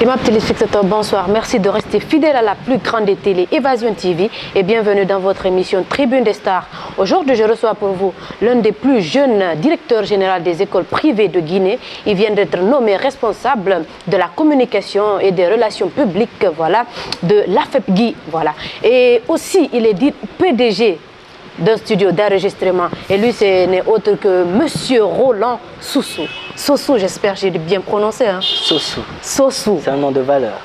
Aimable téléspectateurs, bonsoir. Merci de rester fidèle à la plus grande des télé, Évasion TV, et bienvenue dans votre émission Tribune des Stars. Aujourd'hui, je reçois pour vous l'un des plus jeunes directeurs généraux des écoles privées de Guinée. Il vient d'être nommé responsable de la communication et des relations publiques, voilà, de l'AFEPGI, voilà. Et aussi, il est dit PDG d'un studio d'enregistrement. Et lui, ce n'est autre que Monsieur Roland Soussou. Soussou, j'espère que j'ai bien prononcé. Hein. Soussou. Soussou. C'est un nom de valeur.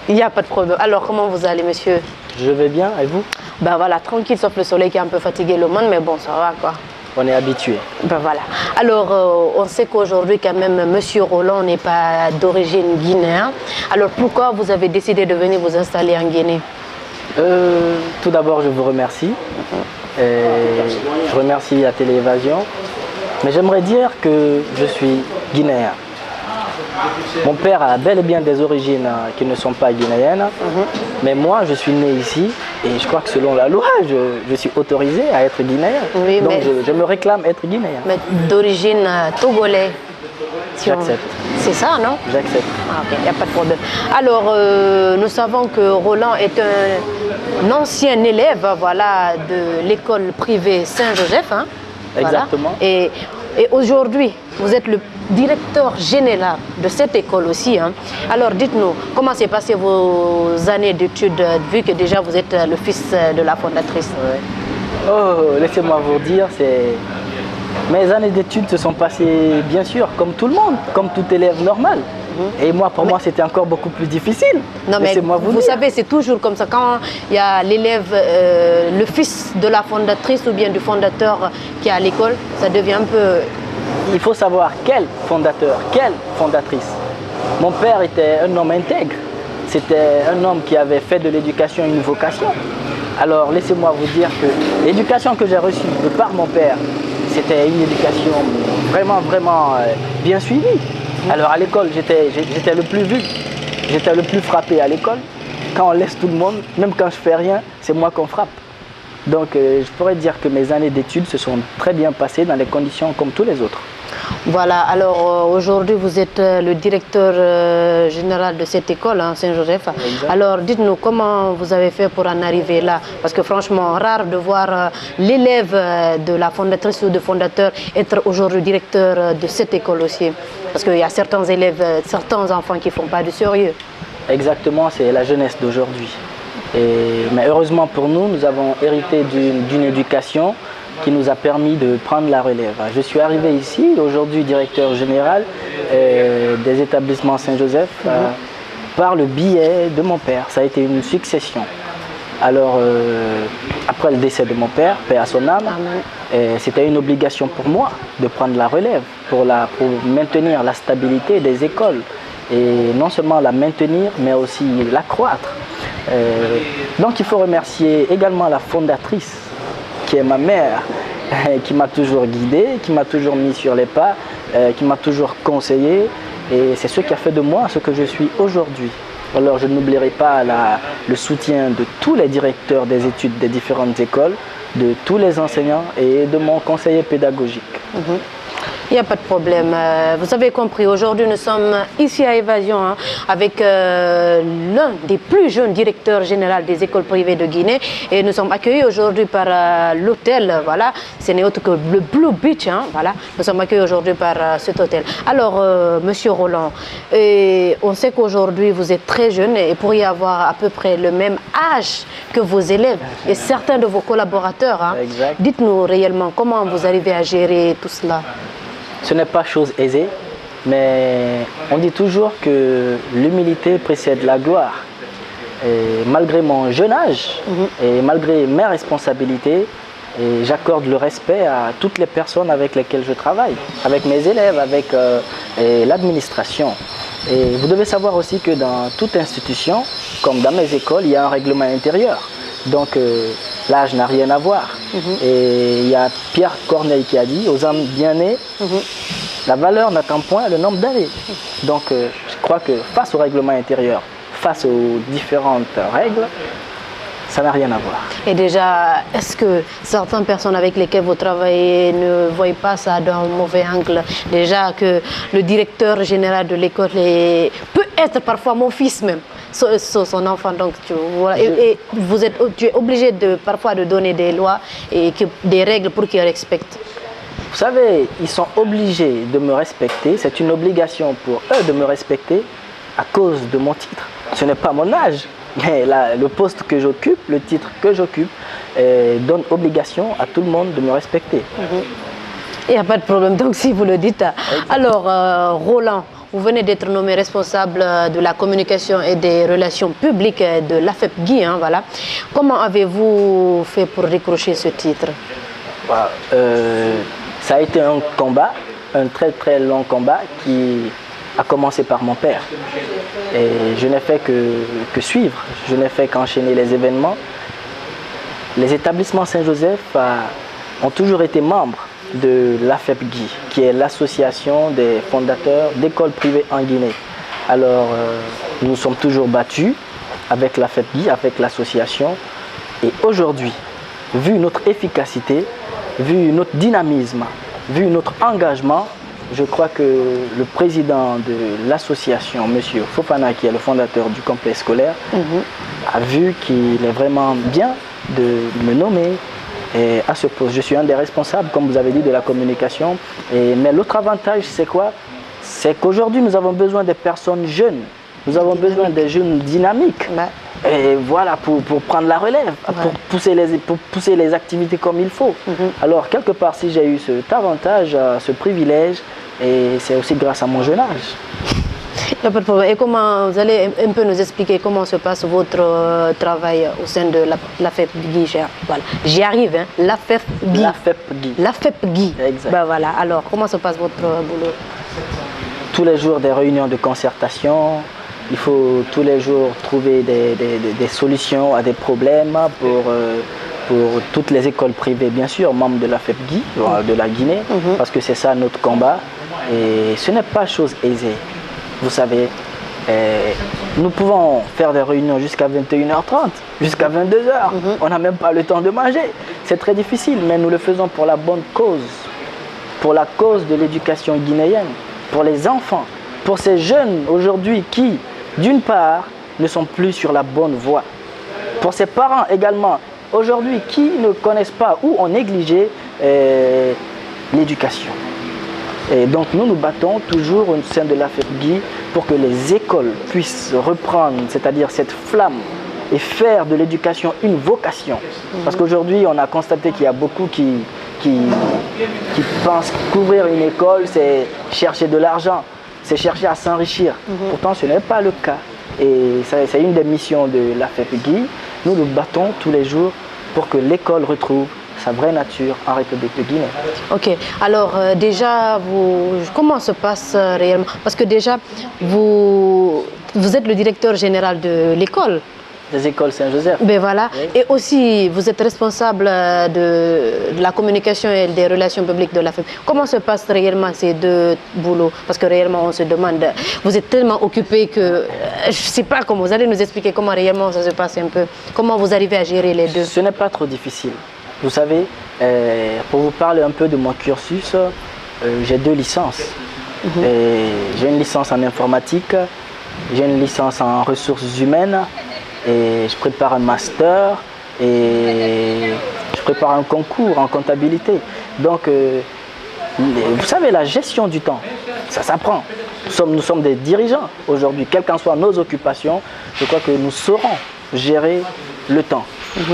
Il n'y a pas de problème. Alors, comment vous allez, monsieur? Je vais bien, et vous? Ben voilà, tranquille, sauf le soleil qui a un peu fatigué le monde, mais bon, ça va, quoi. On est habitué. Ben voilà. Alors, on sait qu'aujourd'hui, quand même, monsieur Roland n'est pas d'origine guinéenne. Alors, pourquoi vous avez décidé de venir vous installer en Guinée? Tout d'abord, je vous remercie. Je remercie la Télé-Évasion. Mais j'aimerais dire que je suis guinéen. Mon père a bel et bien des origines qui ne sont pas guinéennes. Mais moi, je suis né ici et je crois que selon la loi, je suis autorisé à être guinéen. Oui, donc je me réclame être guinéen. Mais d'origine togolais. J'accepte. C'est ça, non? J'accepte. Ah, ok, il n'y a pas de problème. Alors, nous savons que Roland est un ancien élève, voilà, de l'école privée Saint-Joseph. Hein, exactement. Voilà. Et aujourd'hui, vous êtes le directeur général de cette école aussi. Hein. Alors, dites-nous, comment s'est passé vos années d'études, vu que déjà vous êtes le fils de la fondatrice? Oh, laissez-moi vous dire, mes années d'études se sont passées, bien sûr, comme tout le monde, comme tout élève normal. Et moi, pour moi, c'était encore beaucoup plus difficile. Non, mais vous savez, c'est toujours comme ça. Quand il y a l'élève, le fils de la fondatrice ou bien du fondateur qui est à l'école, ça devient un peu... Il faut savoir quel fondateur, quelle fondatrice. Mon père était un homme intègre. C'était un homme qui avait fait de l'éducation une vocation. Alors, laissez-moi vous dire que l'éducation que j'ai reçue de par mon père, c'était une éducation vraiment, vraiment bien suivie. Alors à l'école, j'étais le plus vu, j'étais le plus frappé à l'école. Quand on laisse tout le monde, même quand je fais rien, c'est moi qu'on frappe. Donc je pourrais dire que mes années d'études se sont très bien passées dans les conditions comme tous les autres. Voilà, alors aujourd'hui vous êtes le directeur général de cette école, hein, Saint-Joseph. Alors dites-nous comment vous avez fait pour en arriver là, parce que franchement, rare de voir l'élève de la fondatrice ou de fondateur être aujourd'hui directeur de cette école aussi. Parce qu'il y a certains élèves, certains enfants qui ne font pas de sérieux. Exactement, c'est la jeunesse d'aujourd'hui. Mais heureusement pour nous, nous avons hérité d'une éducation qui nous a permis de prendre la relève. Je suis arrivé ici, aujourd'hui directeur général des établissements Saint-Joseph, par le biais de mon père. Ça a été une succession. Alors, après le décès de mon père, paix à son âme, c'était une obligation pour moi de prendre la relève pour maintenir la stabilité des écoles. Et non seulement la maintenir, mais aussi l'accroître. Donc il faut remercier également la fondatrice, qui est ma mère, qui m'a toujours guidé, qui m'a toujours mis sur les pas, qui m'a toujours conseillé. Et c'est ce qui a fait de moi ce que je suis aujourd'hui. Alors je n'oublierai pas le soutien de tous les directeurs des études des différentes écoles, de tous les enseignants et de mon conseiller pédagogique. Il n'y a pas de problème. Vous avez compris, aujourd'hui nous sommes ici à Évasion hein, avec l'un des plus jeunes directeurs généraux des écoles privées de Guinée et nous sommes accueillis aujourd'hui par l'hôtel, voilà, ce n'est autre que le Blue Beach, hein, voilà. Nous sommes accueillis aujourd'hui par cet hôtel. Alors, monsieur Roland, on sait qu'aujourd'hui vous êtes très jeune et pourriez avoir à peu près le même âge que vos élèves et certains de vos collaborateurs. Hein. Dites-nous réellement comment vous arrivez à gérer tout cela. Ce n'est pas chose aisée, mais on dit toujours que l'humilité précède la gloire. Et malgré mon jeune âge et malgré mes responsabilités, j'accorde le respect à toutes les personnes avec lesquelles je travaille, avec mes élèves, avec l'administration. Et vous devez savoir aussi que dans toute institution, comme dans mes écoles, il y a un règlement intérieur. Donc l'âge n'a rien à voir. Et il y a Pierre Corneille qui a dit, aux âmes bien nées, la valeur n'attend point le nombre d'années. Donc je crois que face au règlement intérieur, face aux différentes règles, ça n'a rien à voir. Et déjà, est-ce que certaines personnes avec lesquelles vous travaillez ne voient pas ça d'un mauvais angle? Déjà que le directeur général de l'école peut être parfois mon fils même, son enfant. Donc, voilà. Et tu es obligé parfois de donner des lois et des règles pour qu'ils respectent. Vous savez, ils sont obligés de me respecter. C'est une obligation pour eux de me respecter à cause de mon titre. Ce n'est pas mon âge. Mais le poste que j'occupe, le titre que j'occupe, donne obligation à tout le monde de me respecter. Il n'y a pas de problème, donc si vous le dites. Alors, Roland, vous venez d'être nommé responsable de la communication et des relations publiques de l'AFEP-GUI. Hein, voilà. Comment avez-vous fait pour décrocher ce titre? Ça a été un combat, un très très long combat qui a commencé par mon père. Et je n'ai fait que suivre, je n'ai fait qu'enchaîner les événements. Les établissements Saint-Joseph ont toujours été membres de l'AFEP-GUI, qui est l'association des fondateurs d'écoles privées en Guinée. Alors, nous sommes toujours battus avec l'AFEP-GUI, avec l'association. Et aujourd'hui, vu notre efficacité, vu notre dynamisme, vu notre engagement, je crois que le président de l'association, M. Fofana, qui est le fondateur du complexe scolaire, a vu qu'il est vraiment bien de me nommer à ce poste. Je suis un des responsables, comme vous avez dit, de la communication. Mais l'autre avantage, c'est quoi? C'est qu'aujourd'hui, nous avons besoin de personnes jeunes. Nous avons besoin des jeunes dynamiques. Et voilà, pour prendre la relève, pour pousser les activités comme il faut. Alors, quelque part, si j'ai eu cet avantage, ce privilège, et c'est aussi grâce à mon jeune âge. Il n'y a pas de problème. Et comment, vous allez un peu nous expliquer comment se passe votre travail au sein de l'AFEP-GUI? Voilà. J'y arrive, hein. l'AFEP-GUI. L'AFEP-GUI. L'AFEP-GUI. Exact. Ben voilà. Alors, comment se passe votre boulot? Tous les jours, des réunions de concertation. Il faut tous les jours trouver des solutions à des problèmes pour toutes les écoles privées, bien sûr, membres de l'AFEP-GUI, de la Guinée, parce que c'est ça notre combat. Et ce n'est pas chose aisée. Vous savez, nous pouvons faire des réunions jusqu'à 21h30, jusqu'à 22h. On n'a même pas le temps de manger. C'est très difficile, mais nous le faisons pour la bonne cause. Pour la cause de l'éducation guinéenne, pour les enfants, pour ces jeunes aujourd'hui qui, d'une part, ne sont plus sur la bonne voie. Pour ces parents également, aujourd'hui, qui ne connaissent pas ou ont négligé l'éducation. Et donc nous nous battons toujours au sein de l'AFEP-GUI pour que les écoles puissent reprendre, c'est-à-dire cette flamme, et faire de l'éducation une vocation. Parce qu'aujourd'hui, on a constaté qu'il y a beaucoup qui pensent qu'ouvrir une école, c'est chercher de l'argent, c'est chercher à s'enrichir. Pourtant, ce n'est pas le cas. Et c'est une des missions de l'AFEP-GUI. Nous nous battons tous les jours pour que l'école retrouve sa vraie nature en République de Guinée. Ok, alors déjà, comment se passe réellement? Parce que déjà, vous êtes le directeur général de l'école. Des écoles Saint-Joseph. Ben voilà. Oui. Et aussi, vous êtes responsable de la communication et des relations publiques de l'AFEP. Comment se passent réellement ces deux boulots? Parce que réellement, on se demande, vous êtes tellement occupé que je ne sais pas comment, vous allez nous expliquer comment réellement ça se passe un peu. Comment vous arrivez à gérer les deux? Ce n'est pas trop difficile. Vous savez, pour vous parler un peu de mon cursus, j'ai 2 licences. J'ai une licence en informatique, j'ai une licence en ressources humaines, et je prépare un master et je prépare un concours en comptabilité. Donc, vous savez, la gestion du temps, ça s'apprend. Nous sommes des dirigeants aujourd'hui, quelles qu'en soient nos occupations, je crois que nous saurons gérer le temps.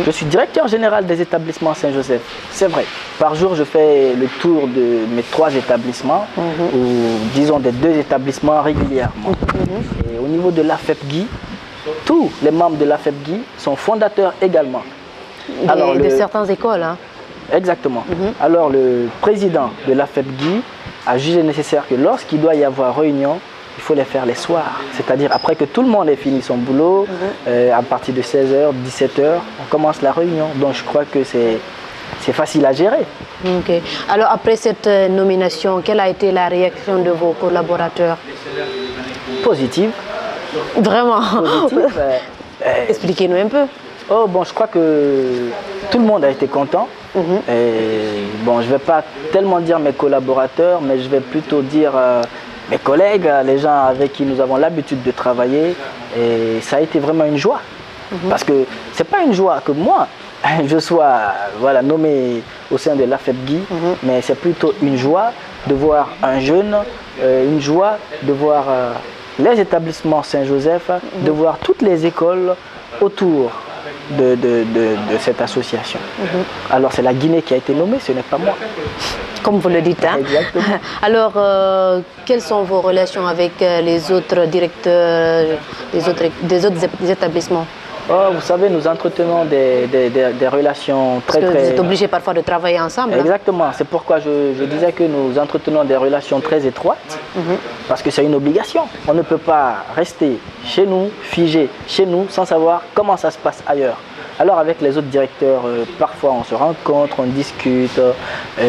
Je suis directeur général des établissements Saint-Joseph, c'est vrai. Par jour, je fais le tour de mes 3 établissements, ou disons des 2 établissements régulièrement. Et au niveau de l'AFEP-GUI, tous les membres de l'AFEP-GUI sont fondateurs également. De certaines écoles. Hein. Exactement. Alors le président de l'AFEP-GUI a jugé nécessaire que lorsqu'il doit y avoir réunion, il faut les faire les soirs. C'est-à-dire après que tout le monde ait fini son boulot, à partir de 16h, 17h, on commence la réunion. Donc je crois que c'est facile à gérer. Ok. Alors après cette nomination, quelle a été la réaction de vos collaborateurs? Positive. Vraiment. Positive. Expliquez-nous un peu. Oh bon, je crois que tout le monde a été content. Et bon, je ne vais pas tellement dire mes collaborateurs, mais je vais plutôt dire mes collègues, les gens avec qui nous avons l'habitude de travailler. Et ça a été vraiment une joie. Parce que ce n'est pas une joie que moi, je sois voilà, nommé au sein de l'AFEP-GI, mais c'est plutôt une joie de voir un jeune, une joie de voir les établissements Saint-Joseph, de voir toutes les écoles autour de cette association. Alors c'est la Guinée qui a été nommée, ce n'est pas moi. Comme vous le dites. Hein? Exactement. Alors, quelles sont vos relations avec les autres directeurs des autres établissements? Oh, vous savez, nous entretenons des relations très... Parce que vous êtes obligés parfois de travailler ensemble. Exactement. Hein? C'est pourquoi je disais que nous entretenons des relations très étroites, parce que c'est une obligation. On ne peut pas rester chez nous, figé chez nous, sans savoir comment ça se passe ailleurs. Alors avec les autres directeurs, parfois on se rencontre, on discute,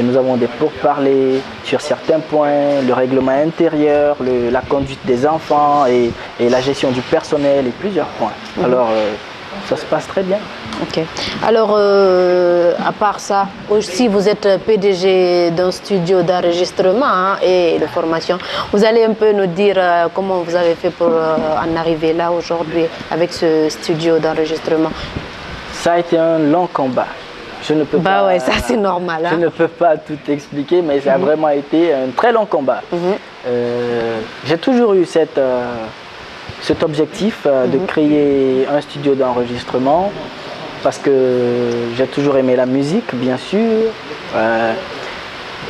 nous avons des pourparlers sur certains points, le règlement intérieur, la conduite des enfants et la gestion du personnel et plusieurs points. Alors ça se passe très bien. Ok. Alors, à part ça, aussi vous êtes PDG d'un studio d'enregistrement hein, et de formation. Vous allez un peu nous dire comment vous avez fait pour en arriver là aujourd'hui avec ce studio d'enregistrement? Ça a été un long combat. Je ne peux pas, ouais, ça c'est normal. Hein? Je ne peux pas tout expliquer, mais ça a vraiment été un très long combat. J'ai toujours eu cet objectif de créer un studio d'enregistrement parce que j'ai toujours aimé la musique, bien sûr.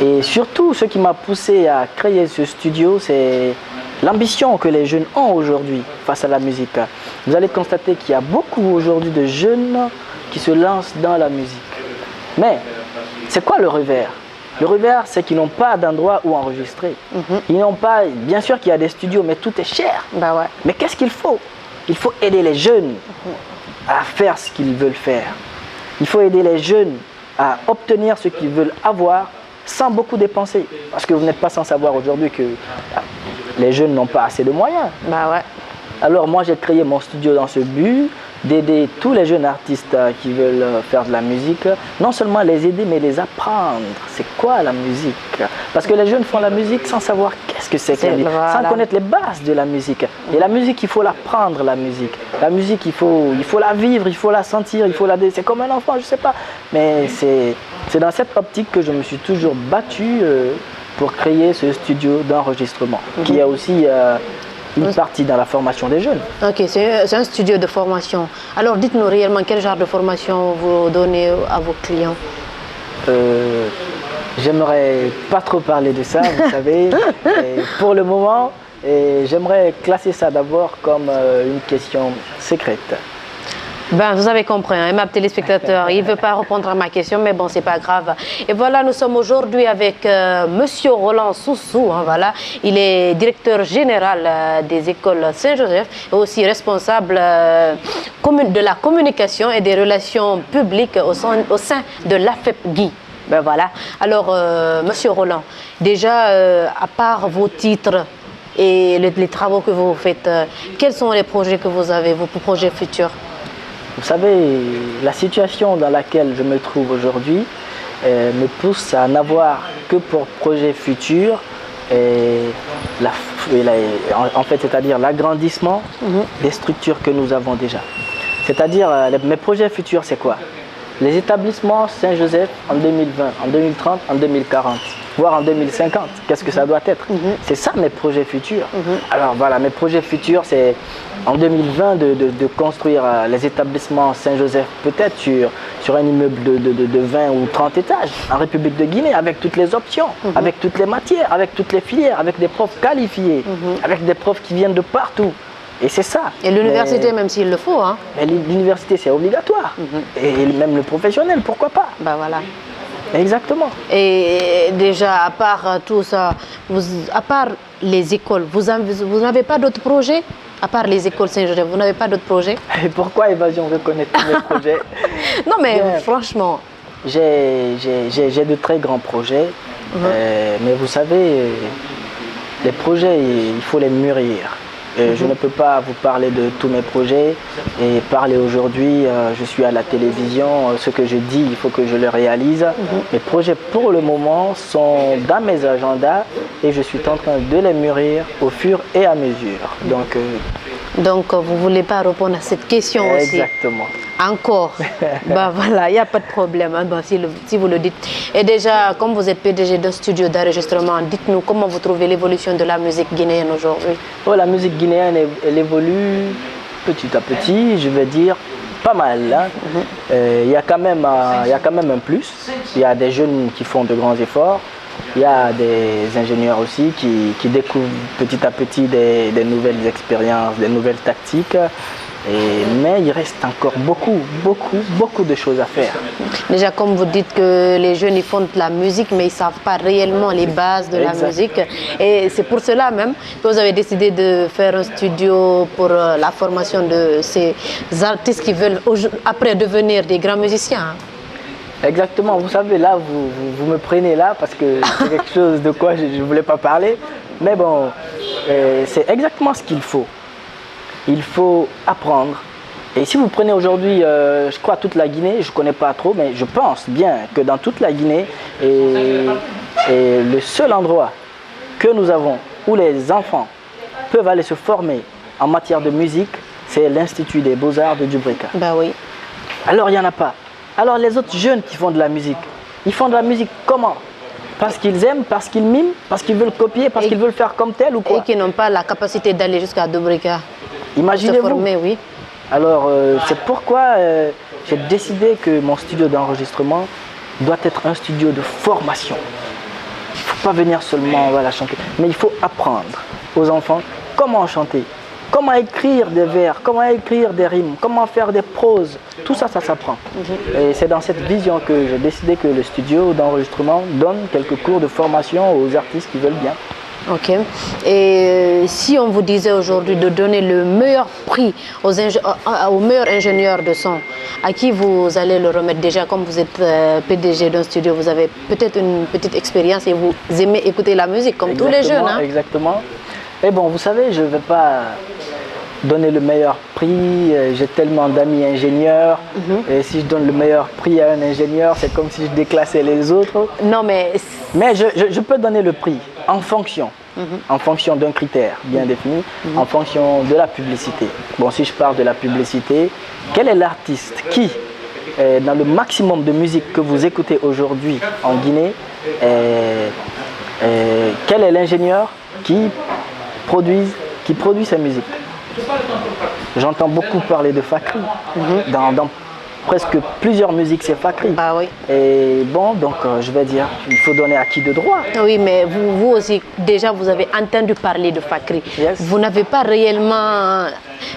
Et surtout, ce qui m'a poussé à créer ce studio, c'est l'ambition que les jeunes ont aujourd'hui face à la musique. Vous allez constater qu'il y a beaucoup aujourd'hui de jeunes qui se lancent dans la musique. Mais c'est quoi le revers? Le revers, c'est qu'ils n'ont pas d'endroit où enregistrer. Ils n'ont pas, bien sûr qu'il y a des studios, mais tout est cher. Bah ouais. Mais qu'est-ce qu'il faut? Il faut aider les jeunes à faire ce qu'ils veulent faire. Il faut aider les jeunes à obtenir ce qu'ils veulent avoir sans beaucoup dépenser. Parce que vous n'êtes pas sans savoir aujourd'hui que les jeunes n'ont pas assez de moyens. Bah ouais. Alors moi j'ai créé mon studio dans ce but d'aider tous les jeunes artistes qui veulent faire de la musique, non seulement les aider mais les apprendre. C'est quoi la musique? Parce que les jeunes font la musique sans savoir qu'est-ce que c'est que la musique, sans connaître les bases de la musique. Et la musique, il faut l'apprendre, la musique. La musique, il faut la vivre, il faut la sentir, il faut la... C'est comme un enfant, je sais pas. Mais c'est dans cette optique que je me suis toujours battu pour créer ce studio d'enregistrement, qui est aussi... une partie dans la formation des jeunes. Ok, c'est un studio de formation. Alors dites-nous réellement quel genre de formation vous donnez à vos clients? J'aimerais pas trop parler de ça, vous savez. Pour le moment, j'aimerais classer ça d'abord comme une question secrète. Ben, vous avez compris, hein, ma téléspectateur, il ne veut pas répondre à ma question, mais bon, c'est pas grave. Et voilà, nous sommes aujourd'hui avec Monsieur Roland Soussou, hein, voilà. Il est directeur général des écoles Saint-Joseph et aussi responsable de la communication et des relations publiques au sein de l'AFEP-GI. Ben voilà. Alors, Monsieur Roland, déjà, à part vos titres et les travaux que vous faites, quels sont les projets que vous avez, vos projets futurs? Vous savez, la situation dans laquelle je me trouve aujourd'hui me pousse à n'avoir que pour projet futur en fait, c'est-à-dire l'agrandissement des structures que nous avons déjà. C'est-à-dire, mes projets futurs, c'est quoi? Les établissements Saint-Joseph en 2020, en 2030, en 2040, voire en 2050. Qu'est-ce que ça doit être? C'est ça mes projets futurs. Alors voilà, mes projets futurs, c'est en 2020 de construire les établissements Saint-Joseph peut-être sur un immeuble de 20 ou 30 étages en République de Guinée, avec toutes les options, avec toutes les matières, avec toutes les filières, avec des profs qualifiés, avec des profs qui viennent de partout. Et c'est ça. Et l'université, même s'il le faut. Hein. L'université, c'est obligatoire. Et même le professionnel, pourquoi pas? Ben voilà. Exactement. Et déjà, à part tout ça, à part les écoles, vous n'avez pas d'autres projets? À part les écoles Saint-Joseph, vous n'avez pas d'autres projets? Et pourquoi Évasion reconnaît tous mes projets? Non, mais Bien. franchement. J'ai de très grands projets, mais vous savez, les projets, il faut les mûrir. Je ne peux pas vous parler de tous mes projets et parler aujourd'hui, je suis à la télévision, ce que je dis, il faut que je le réalise. Mes projets pour le moment sont dans mes agendas et je suis en train de les mûrir au fur et à mesure. Donc vous ne voulez pas répondre à cette question aussi? Exactement. Encore? Bah voilà, il n'y a pas de problème, hein, bah, si vous le dites. Et déjà, comme vous êtes PDG d'un studio d'enregistrement, dites-nous comment vous trouvez l'évolution de la musique guinéenne aujourd'hui? Oh, la musique guinéenne, elle évolue petit à petit, je vais dire pas mal. Hein. Il y a quand même un plus. Il y a des jeunes qui font de grands efforts. Il y a des ingénieurs aussi qui découvrent petit à petit des nouvelles expériences, des nouvelles tactiques. Mais il reste encore beaucoup de choses à faire. Déjà, comme vous dites que les jeunes ils font de la musique, mais ils ne savent pas réellement les bases de la musique. Et c'est pour cela même que vous avez décidé de faire un studio pour la formation de ces artistes qui veulent après devenir des grands musiciens. Exactement, vous savez, là, vous me prenez là parce que c'est quelque chose de quoi je ne voulais pas parler. Mais bon, c'est exactement ce qu'il faut. Il faut apprendre. Et si vous prenez aujourd'hui, je crois, toute la Guinée, je ne connais pas trop, mais je pense bien que dans toute la Guinée, et le seul endroit que nous avons où les enfants peuvent aller se former en matière de musique, c'est l'Institut des Beaux-Arts de Dubrika. Bah oui. Alors, il n'y en a pas. Alors, les autres jeunes qui font de la musique, ils font de la musique comment? Parce qu'ils aiment, parce qu'ils miment, parce qu'ils veulent copier, parce qu'ils veulent faire comme tel ou quoi? Et qui n'ont pas la capacité d'aller jusqu'à Dubrika. Imaginez-vous. Oui. Alors, c'est pourquoi j'ai décidé que mon studio d'enregistrement doit être un studio de formation. Il ne faut pas venir seulement voilà, chanter, mais il faut apprendre aux enfants comment chanter, comment écrire des vers, comment écrire des rimes, comment faire des proses. Tout ça, ça s'apprend. Et c'est dans cette vision que j'ai décidé que le studio d'enregistrement donne quelques cours de formation aux artistes qui veulent bien. Ok. Et si on vous disait aujourd'hui de donner le meilleur prix aux meilleurs ingénieurs de son, à qui vous allez le remettre? Déjà, comme vous êtes PDG d'un studio, vous avez peut-être une petite expérience et vous aimez écouter la musique, comme tous les jeunes. Hein? Exactement. Et bon, vous savez, je ne vais pas donner le meilleur prix. J'ai tellement d'amis ingénieurs. Et si je donne le meilleur prix à un ingénieur, c'est comme si je déclassais les autres. Non, mais je peux donner le prix en fonction d'un critère bien défini, en fonction de la publicité. Bon, si je parle de la publicité, quel est l'artiste qui, dans le maximum de musique que vous écoutez aujourd'hui en Guinée, quel est l'ingénieur qui produit sa musique? J'entends beaucoup parler de Fakri. Dans presque plusieurs musiques, c'est Fakri. Ah oui. Et bon, donc je vais dire, il faut donner à qui de droit. Oui, mais vous aussi, déjà, vous avez entendu parler de Fakri. Yes. Vous n'avez pas réellement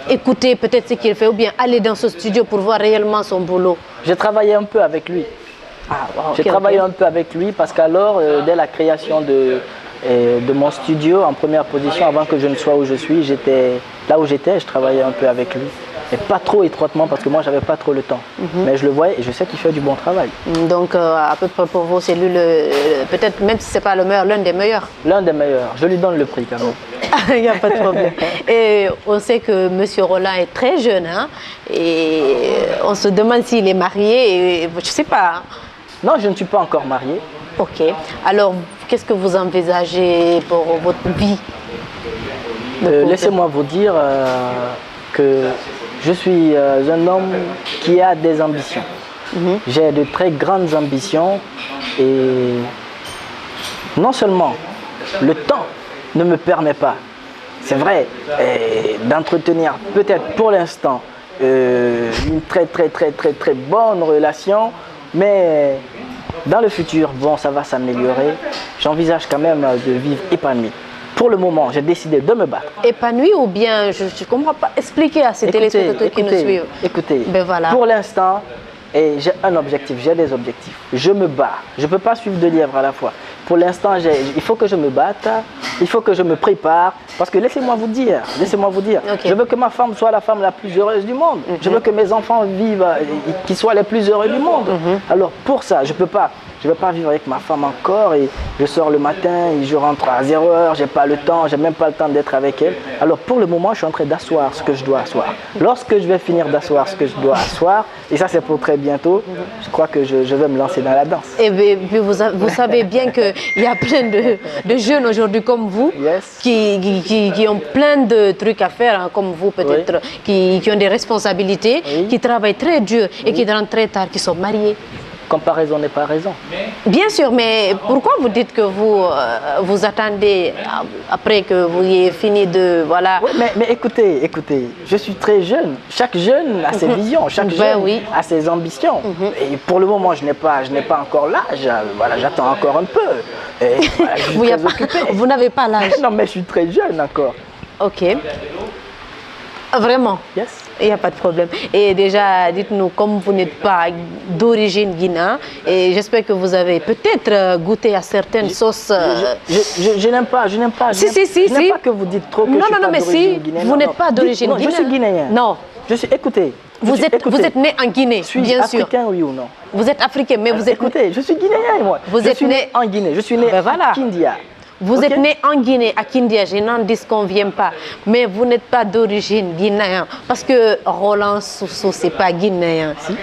écouté peut-être ce qu'il fait ou bien aller dans ce studio pour voir réellement son boulot. J'ai travaillé un peu avec lui. J'ai travaillé un peu avec lui parce qu'alors, dès la création de mon studio, en première position, avant que je ne sois où je suis, là où j'étais, je travaillais un peu avec lui. Et pas trop étroitement parce que moi, j'avais pas trop le temps. Mais je le voyais et je sais qu'il fait du bon travail. Donc, à peu près pour vous, c'est lui peut-être, même si ce n'est pas le meilleur, l'un des meilleurs. L'un des meilleurs. Je lui donne le prix quand même. Il n'y a pas de problème. Et on sait que M. Roland est très jeune. Hein, et on se demande s'il est marié. Et, je ne sais pas. Hein. Non, je ne suis pas encore marié. Ok. Alors, qu'est-ce que vous envisagez pour votre vie? Laissez-moi vous dire que je suis un homme qui a des ambitions. J'ai de très grandes ambitions et non seulement le temps ne me permet pas, c'est vrai, d'entretenir peut-être pour l'instant une très bonne relation, mais dans le futur, bon, ça va s'améliorer. J'envisage quand même de vivre épanoui. Pour le moment, j'ai décidé de me battre. Épanoui ou bien, je ne comprends pas, expliquez à ces téléspectateurs qui nous suivent. Écoutez, ben voilà. Pour l'instant, j'ai un objectif, j'ai des objectifs. Je me bats. Je ne peux pas suivre deux lièvres à la fois. pour l'instant, il faut que je me batte, il faut que je me prépare. Parce que laissez-moi vous dire, Okay. je veux que ma femme soit la femme la plus heureuse du monde. Je veux que mes enfants vivent, qu'ils soient les plus heureux du monde. Alors pour ça, je ne peux pas vivre avec ma femme encore et je sors le matin et je rentre à 0h, j'ai pas le temps, j'ai même pas le temps d'être avec elle. Alors pour le moment, je suis en train d'asseoir ce que je dois asseoir. Lorsque je vais finir d'asseoir ce que je dois asseoir, et ça c'est pour très bientôt, je crois que je vais me lancer dans la danse. Et puis vous savez bien qu'il y a plein de jeunes aujourd'hui comme vous Yes. qui ont plein de trucs à faire, hein, comme vous peut-être, qui ont des responsabilités, Oui. qui travaillent très dur et qui rentrent très tard, qui sont mariés. Comparaison n'est pas raison. Bien sûr, mais pourquoi vous dites que vous attendez après que vous ayez fini de... Voilà. Oui, mais écoutez, je suis très jeune. Chaque jeune a ses visions, chaque jeune oui. a ses ambitions. Et pour le moment, je n'ai pas encore l'âge. Voilà, j'attends encore un peu. Et voilà, je suis Vous, très occupé. vous n'avez pas l'âge. Non, mais je suis très jeune encore. Ok. Vraiment? Yes. Il n'y a pas de problème. Et déjà, dites-nous, comme vous n'êtes pas d'origine guinéenne, et j'espère que vous avez peut-être goûté à certaines sauces. Je n'aime pas. Je n'aime pas que vous dites trop que je suis pas mais d'origine si, guinéenne. vous n'êtes pas d'origine guinéenne. guinéenne. Je suis guinéen. Non. Écoutez. Vous êtes né en Guinée, Suis-je bien sûr. africain, oui ou non? Vous êtes africain, mais vous êtes... Écoutez, je suis guinéen, moi. Vous êtes suis né en Guinée. Je suis né voilà. à Kindia. Vous Ok. êtes né en Guinée, à Kindia, je n'en disconviens pas, mais vous n'êtes pas d'origine guinéenne, parce que Roland Sousso, c'est pas guinéen. Si.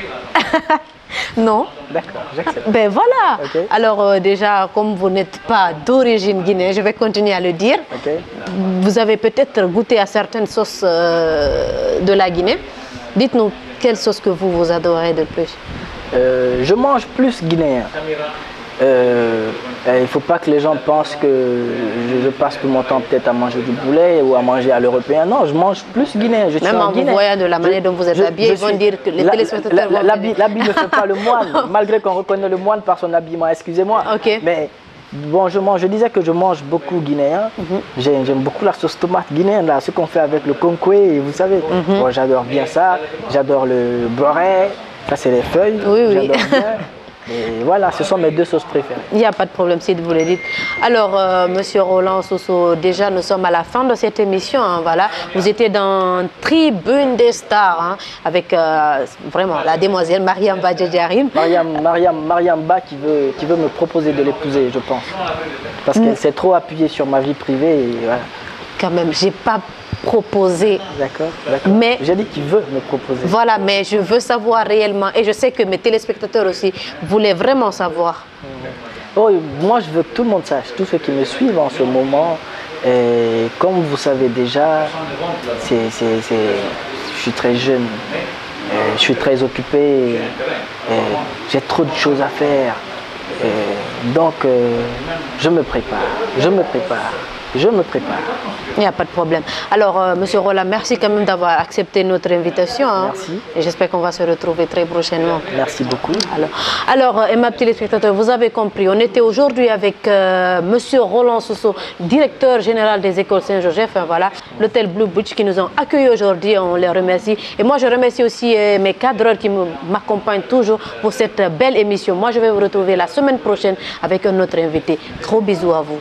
Non? D'accord, j'accepte. Ben voilà. Ok. Alors déjà, comme vous n'êtes pas d'origine guinéenne, je vais continuer à le dire. Ok. Vous avez peut-être goûté à certaines sauces de la Guinée. Dites-nous, quelle sauce que vous adorez de plus? Je mange plus guinéen. Il ne faut pas que les gens pensent que je passe tout mon temps peut-être à manger du poulet ou à manger à l'européen. Non, je mange plus guinéen. Je suis Même en vous Guinée. voyant de la manière dont vous êtes habillé, ils vont dire que les téléspectateurs vont dire... L'habit ne fait pas le moine, malgré qu'on reconnaît le moine par son habillement, excusez-moi. Ok. Mais bon, je disais que je mange beaucoup guinéen. J'aime beaucoup la sauce tomate guinéenne, là, ce qu'on fait avec le concoué, vous savez. Bon, j'adore bien ça. J'adore le beurre. Ça, c'est les feuilles. Oui, oui. J'adore bien. Et voilà, ce sont mes deux sauces préférées. Il n'y a pas de problème si vous le dites. Alors, Monsieur Roland Sousso, déjà nous sommes à la fin de cette émission. Hein, voilà. Vous étiez dans Tribune des Stars hein, avec vraiment la demoiselle Mariam Badjedjarim. Mariam Ba qui veut me proposer de l'épouser, je pense. Parce qu'elle s'est trop appuyée sur ma vie privée. Et voilà. Quand même, j'ai pas proposé. D'accord. Mais j'ai dit qu'il veut me proposer. Voilà, mais je veux savoir réellement, et je sais que mes téléspectateurs aussi voulaient vraiment savoir. Oh, moi, je veux que tout le monde sache, tous ceux qui me suivent en ce moment, et comme vous savez déjà, je suis très jeune, je suis très occupé, j'ai trop de choses à faire. Donc, je me prépare. Il n'y a pas de problème. Alors, Monsieur Roland, merci quand même d'avoir accepté notre invitation. Hein. Merci. Et j'espère qu'on va se retrouver très prochainement. Merci beaucoup. Alors mes téléspectateurs, vous avez compris, on était aujourd'hui avec Monsieur Roland Sousso, directeur général des écoles Saint-Joseph. Hein, voilà, l'hôtel Blue Beach qui nous ont accueillis aujourd'hui, on les remercie. Et moi, je remercie aussi mes cadreurs qui m'accompagnent toujours pour cette belle émission. Moi, je vais vous retrouver la semaine prochaine avec un autre invité. Gros bisous à vous.